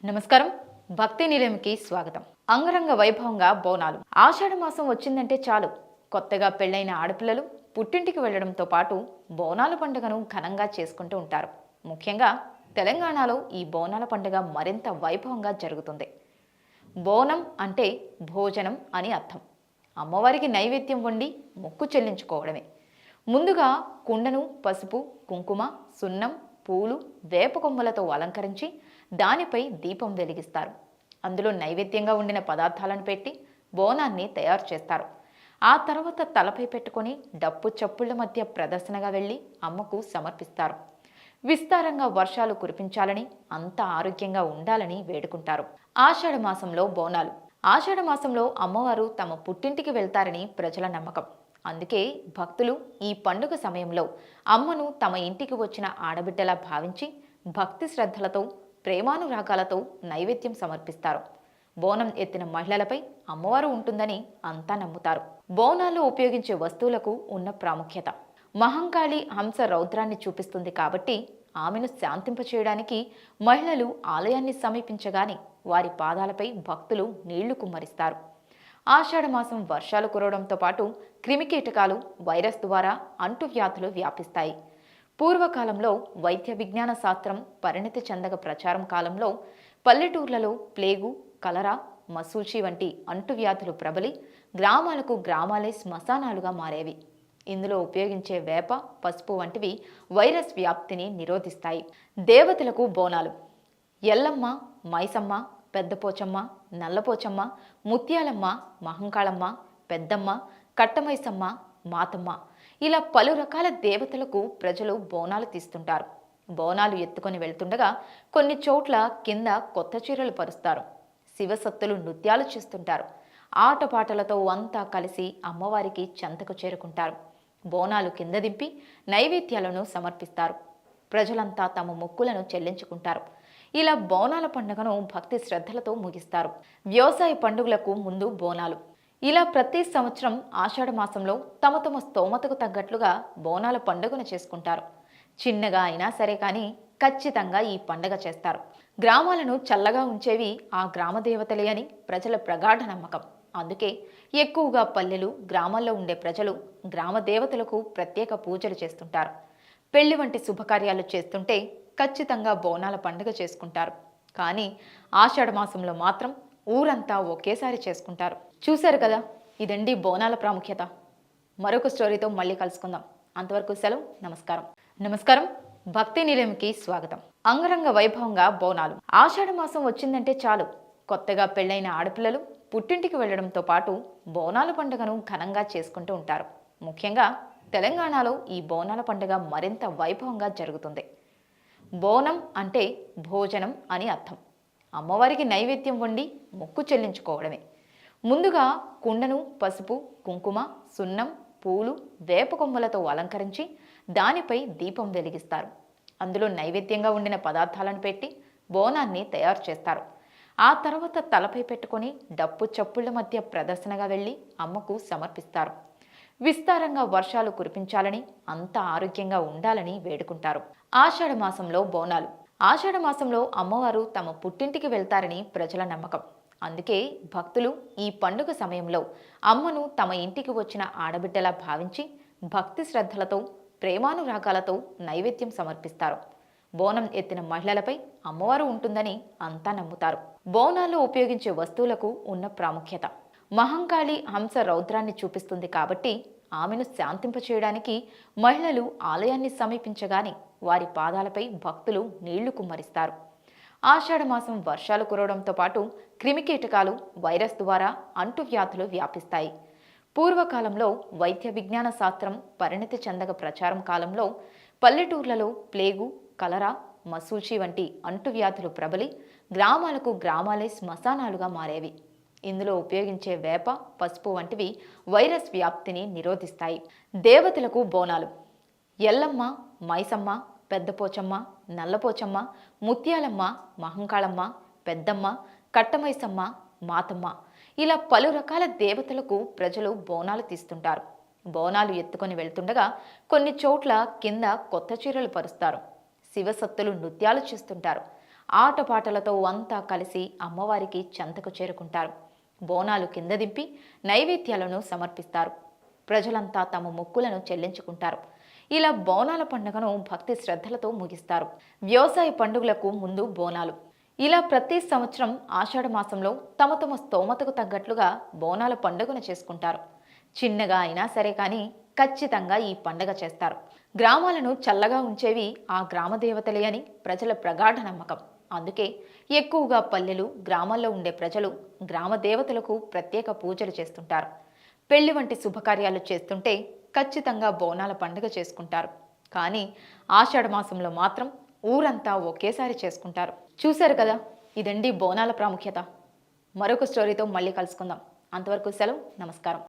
నమస్కారం. భక్తి నిలయంకి స్వాగతం. అంగరంగ వైభవంగా బోనాలు. ఆషాఢ మాసం వచ్చిందంటే చాలు కొత్తగా పెళ్లైన ఆడపిల్లలు పుట్టింటికి వెళ్లడంతో పాటు బోనాల పండుగను ఘనంగా చేసుకుంటూ ఉంటారు. ముఖ్యంగా తెలంగాణలో ఈ బోనాల పండుగ మరింత వైభవంగా జరుగుతుంది. బోనం అంటే భోజనం అని అర్థం. అమ్మవారికి నైవేద్యం వండి మొక్కు చెల్లించుకోవడమే. ముందుగా కుండను పసుపు, కుంకుమ, సున్నం, పూలు, వేప కొమ్మలతో అలంకరించి దానిపై దీపం వెలిగిస్తారు. అందులో నైవేద్యంగా ఉండిన పదార్థాలను పెట్టి బోనాన్ని తయారు చేస్తారు. ఆ తర్వాత తలపై పెట్టుకొని డప్పు చప్పుళ్ల మధ్య ప్రదర్శనగా వెళ్లి అమ్మకు సమర్పిస్తారు. విస్తారంగా వర్షాలు కురిపించాలని, అంతా ఆరోగ్యంగా ఉండాలని వేడుకుంటారు. ఆషాఢ మాసంలో బోనాలు. ఆషాఢ మాసంలో అమ్మవారు తమ పుట్టింటికి వెళ్తారని ప్రజల నమ్మకం. అందుకే భక్తులు ఈ పండుగ సమయంలో అమ్మను తమ ఇంటికి వచ్చిన ఆడబిడ్డలా భావించి భక్తి శ్రద్ధలతో, ప్రేమానురాగాలతో నైవేద్యం సమర్పిస్తారు. బోనం ఎత్తిన మహిళలపై అమ్మవారు ఉంటుందని అంతా నమ్ముతారు. బోనాల్లో ఉపయోగించే వస్తువులకు ఉన్న ప్రాముఖ్యత. మహంకాళి హంస రౌద్రాన్ని చూపిస్తుంది కాబట్టి ఆమెను శాంతింపచేయడానికి మహిళలు ఆలయాన్ని సమీపించగానే వారి పాదాలపై భక్తులు నీళ్లు కుమ్మరిస్తారు. ఆషాఢమాసం వర్షాలు కురవడంతో పాటు క్రిమికీటకాలు, వైరస్ ద్వారా అంటువ్యాధులు వ్యాపిస్తాయి. పూర్వకాలంలో వైద్య విజ్ఞాన శాస్త్రం పరిణతి చెందక ప్రచారం కాలంలో పల్లెటూర్లలో ప్లేగు, కలరా, మసూచి వంటి అంటువ్యాధులు ప్రబలి గ్రామాలకు గ్రామాలే శ్మశానాలుగా మారేవి. ఇందులో ఉపయోగించే వేప, పసుపు వంటివి వైరస్ వ్యాప్తిని నిరోధిస్తాయి. దేవతలకు బోనాలు. ఎల్లమ్మ, మైసమ్మ, పెద్దపోచమ్మ, నల్లపోచమ్మ, ముత్యాలమ్మ, మహంకాళమ్మ, పెద్దమ్మ, కట్టమైసమ్మ, మాతమ్మ ఇలా పలు రకాల దేవతలకు ప్రజలు బోనాలు తీస్తుంటారు. బోనాలు ఎత్తుకొని వెళ్తుండగా కొన్ని చోట్ల కింద కొత్త చీరలు పరుస్తారు. శివసత్తులు నృత్యాలు చేస్తుంటారు. ఆటపాటలతో అంతా కలిసి అమ్మవారికి చెంతకు చేరుకుంటారు. బోనాలు కింద దింపి నైవేద్యాలను సమర్పిస్తారు. ప్రజలంతా తమ మొక్కులను చెల్లించుకుంటారు. ఇలా బోనాల పండుగను భక్తి శ్రద్ధలతో ముగిస్తారు. వ్యవసాయ పండుగలకు ముందు బోనాలు. ఇలా ప్రతి సంవత్సరం ఆషాఢ మాసంలో తమ తమ స్తోమతకు తగ్గట్లుగా బోనాల పండుగను చేసుకుంటారు. చిన్నగా అయినా సరే కానీ ఖచ్చితంగా ఈ పండుగ చేస్తారు. గ్రామాలను చల్లగా ఉంచేవి ఆ గ్రామ దేవతలే అని ప్రజల ప్రగాఢ నమ్మకం. అందుకే ఎక్కువగా పల్లెలు, గ్రామాల్లో ఉండే ప్రజలు గ్రామ దేవతలకు ప్రత్యేక పూజలు చేస్తుంటారు. పెళ్లి వంటి శుభకార్యాలు చేస్తుంటే ఖచ్చితంగా బోనాల పండుగ చేసుకుంటారు. కానీ ఆషాఢ మాసంలో మాత్రం ఊరంతా ఒకేసారి చేసుకుంటారు. చూశారు కదా, ఇదండి బోనాల ప్రాముఖ్యత. మరొక స్టోరీతో మళ్ళీ కలుసుకుందాం. అంతవరకు సెలవు. నమస్కారం. భక్తి నిలయంకి స్వాగతం. అంగరంగ వైభవంగా బోనాలు. ఆషాఢ మాసం వచ్చిందంటే చాలు కొత్తగా పెళ్లైన ఆడపిల్లలు పుట్టింటికి వెళ్లడంతో పాటు బోనాల పండుగను ఘనంగా చేసుకుంటూ ఉంటారు. ముఖ్యంగా తెలంగాణలో ఈ బోనాల పండుగ మరింత వైభవంగా జరుగుతుంది. బోనం అంటే భోజనం అని అర్థం. అమ్మవారికి నైవేద్యం వండి మొక్కు చెల్లించుకోవడమే. ముందుగా కుండను పసుపు, కుంకుమ, సున్నం, పూలు, వేప కొమ్మలతో అలంకరించి దానిపై దీపం వెలిగిస్తారు. అందులో నైవేద్యంగా ఉండిన పదార్థాలను పెట్టి బోనాన్ని తయారు చేస్తారు. ఆ తర్వాత తలపై పెట్టుకొని డప్పు చప్పుళ్ల మధ్య ప్రదర్శనగా వెళ్లి అమ్మకు సమర్పిస్తారు. విస్తారంగా వర్షాలు కురిపించాలని, అంతా ఆరోగ్యంగా ఉండాలని వేడుకుంటారు. ఆషాఢ మాసంలో బోనాలు. ఆషాఢ మాసంలో అమ్మవారు తమ పుట్టింటికి వెళ్తారని ప్రజల నమ్మకం. అందుకే భక్తులు ఈ పండుగ సమయంలో అమ్మను తమ ఇంటికి వచ్చిన ఆడబిడ్డలా భావించి భక్తి శ్రద్ధలతో, ప్రేమానురాగాలతో నైవేద్యం సమర్పిస్తారు. బోనం ఎత్తిన మహిళలపై అమ్మవారు ఉంటుందని అంతా నమ్ముతారు. బోనాల్లో ఉపయోగించే వస్తువులకు ఉన్న ప్రాముఖ్యత. మహంకాళి హంస రౌద్రాన్ని చూపిస్తుంది కాబట్టి ఆమెను శాంతింపచేయడానికి మహిళలు ఆలయాన్ని సమీపించగానే వారి పాదాలపై భక్తులు నీళ్లు కుమ్మరిస్తారు. ఆషాఢ మాసం వర్షాలు కురవడంతో పాటు క్రిమికీటకాలు, వైరస్ ద్వారా అంటువ్యాధులు వ్యాపిస్తాయి. పూర్వకాలంలో వైద్య విజ్ఞాన శాస్త్రం పరిణతి చెందక ప్రచారం కాలంలో పల్లెటూర్లలో ప్లేగు, కలరా, మసూచి వంటి అంటువ్యాధులు ప్రబలి గ్రామాలకు గ్రామాలే శ్మశానాలుగా మారేవి. ఇందులో ఉపయోగించే వేప, పసుపు వంటివి వైరస్ వ్యాప్తిని నిరోధిస్తాయి. దేవతలకు బోనాలు. ఎల్లమ్మ, మైసమ్మ, పెద్దపోచమ్మ, నల్లపోచమ్మ, ముత్యాలమ్మ, మహంకాళమ్మ, పెద్దమ్మ, కట్టమైసమ్మ, మాతమ్మ ఇలా పలు రకాల దేవతలకు ప్రజలు బోనాలు తీస్తుంటారు. బోనాలు ఎత్తుకొని వెళ్తుండగా కొన్ని చోట్ల కింద కొత్త చీరలు పరుస్తారు. శివసత్తులు నృత్యాలు చేస్తుంటారు. ఆటపాటలతో అంతా కలిసి అమ్మవారికి చెంతకు చేరుకుంటారు. బోనాలు కింద దింపి నైవేద్యాలను సమర్పిస్తారు. ప్రజలంతా తమ మొక్కులను చెల్లించుకుంటారు. ఇలా బోనాల పండుగను భక్తి శ్రద్ధలతో ముగిస్తారు. వ్యవసాయ పండుగలకు ముందు బోనాలు. ఇలా ప్రతి సంవత్సరం ఆషాఢ మాసంలో తమ తమ స్తోమతకు తగ్గట్లుగా బోనాల పండుగను చేసుకుంటారు. చిన్నగా అయినా సరే కానీ ఖచ్చితంగా ఈ పండుగ చేస్తారు. గ్రామాలను చల్లగా ఉంచేవి ఆ గ్రామ దేవతలే అని ప్రజల ప్రగాఢ నమ్మకం. అందుకే ఎక్కువగా పల్లెలు, గ్రామాల్లో ఉండే ప్రజలు గ్రామ దేవతలకు ప్రత్యేక పూజలు చేస్తుంటారు. పెళ్లి వంటి శుభకార్యాలు చేస్తుంటే ఖచ్చితంగా బోనాల పండుగ చేసుకుంటారు. కానీ ఆషాఢ మాసంలో మాత్రం ఊరంతా ఒకేసారి చేసుకుంటారు. చూశారు కదా, ఇదండి బోనాల ప్రాముఖ్యత. మరొక స్టోరీతో మళ్ళీ కలుసుకుందాం. అంతవరకు సెలవు, నమస్కారం.